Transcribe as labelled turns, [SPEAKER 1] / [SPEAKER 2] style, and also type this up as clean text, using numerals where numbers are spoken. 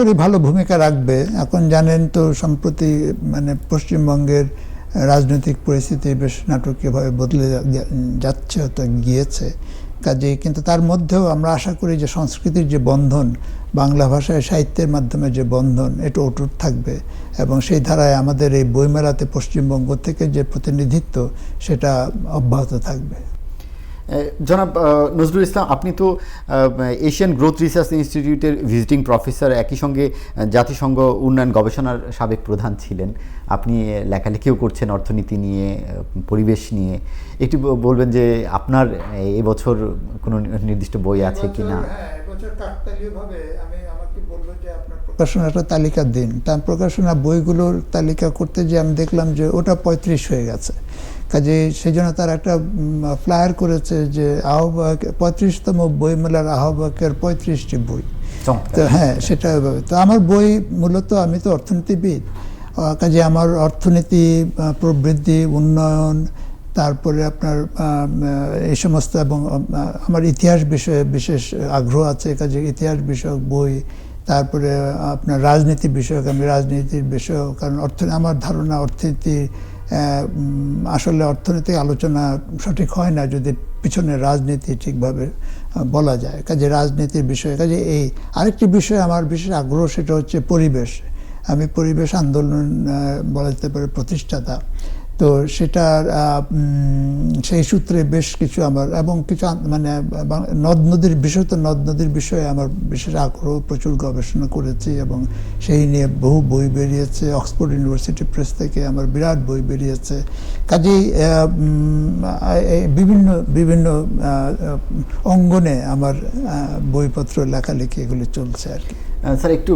[SPEAKER 1] করি ভালো ভূমিকা রাখবে। এখন জানেন তো সম্প্রতি মানে পশ্চিমবঙ্গের রাজনৈতিক পরিস্থিতি বেশ নাটকীয়ভাবে বদলে যাচ্ছে, হয়তো গিয়েছে কাজেই, কিন্তু তার মধ্যেও আমরা আশা করি যে সংস্কৃতির যে বন্ধন, বাংলা ভাষায় সাহিত্যের মাধ্যমে যে বন্ধন, এটা অটুট থাকবে এবং সেই ধারায় আমাদের এই বইমেলাতে পশ্চিমবঙ্গ থেকে যে প্রতিনিধিত্ব সেটা অব্যাহত থাকবে।
[SPEAKER 2] জনাব নজরুল ইসলাম, আপনি তো এশিয়ান গ্রোথ রিসার্চ ইনস্টিটিউটের ভিজিটিং প্রফেসর, একই সঙ্গে জাতিসংঘ উন্নয়ন গবেষণার সাবেক প্রধান ছিলেন। আপনি লেখালেখিও করছেন অর্থনীতি নিয়ে, পরিবেশ নিয়ে। একটু বলবেন যে আপনার এবছর কোনো নির্দিষ্ট বই আছে কি না?
[SPEAKER 1] এবছর কাকতালীয়ভাবে আমি আমাকে বলবো যে আপনার প্রকাশনাটা তালিকা দিন। তার প্রকাশনা বইগুলোর তালিকা করতে যে আমি দেখলাম যে ওটা 35 হয়ে গেছে। কাজে সেই জন্য তার একটা ফ্লায়ার করেছে যে আহ্বায়ক 35তম বইমেলার আহ্বায়কের 35টি বই। তো হ্যাঁ, সেটা তো আমার বই মূলত, আমি তো অর্থনীতিবিদ, কাজে আমার অর্থনীতি, প্রবৃদ্ধি, উন্নয়ন, তারপরে আপনার এই সমস্ত, এবং আমার ইতিহাস বিষয়ে বিশেষ আগ্রহ আছে, কাজে ইতিহাস বিষয়ক বই, তারপরে আপনার রাজনীতি বিষয়ক, আমি রাজনীতির বিষয়ক, কারণ আমার ধারণা অর্থনীতি আসলে অর্থনৈতিক আলোচনা সঠিক হয় না যদি পিছনে রাজনীতি ঠিকভাবে বলা যায়। কাজে রাজনীতির বিষয়ে, কাজে এই আরেকটি বিষয় আমার বিশেষ আগ্রহ, সেটা হচ্ছে পরিবেশ। আমি পরিবেশ আন্দোলন বলা যেতে পারে প্রতিষ্ঠাতা, তো সেটার সেই সূত্রে বেশ কিছু আমার, এবং কিছু মানে নদ নদীর বিষয়, তো নদ নদীর বিষয়ে আমার বিশেষ আগ্রহ, প্রচুর গবেষণা করেছি এবং সেই নিয়ে বহু বই বেরিয়েছে। অক্সফোর্ড ইউনিভার্সিটি প্রেস থেকে আমার বিরাট বই বেরিয়েছে। কাজেই বিভিন্ন বিভিন্ন অঙ্গনে আমার বইপত্র, লেখালেখি এগুলি চলছে আর কি।
[SPEAKER 2] স্যার, একটু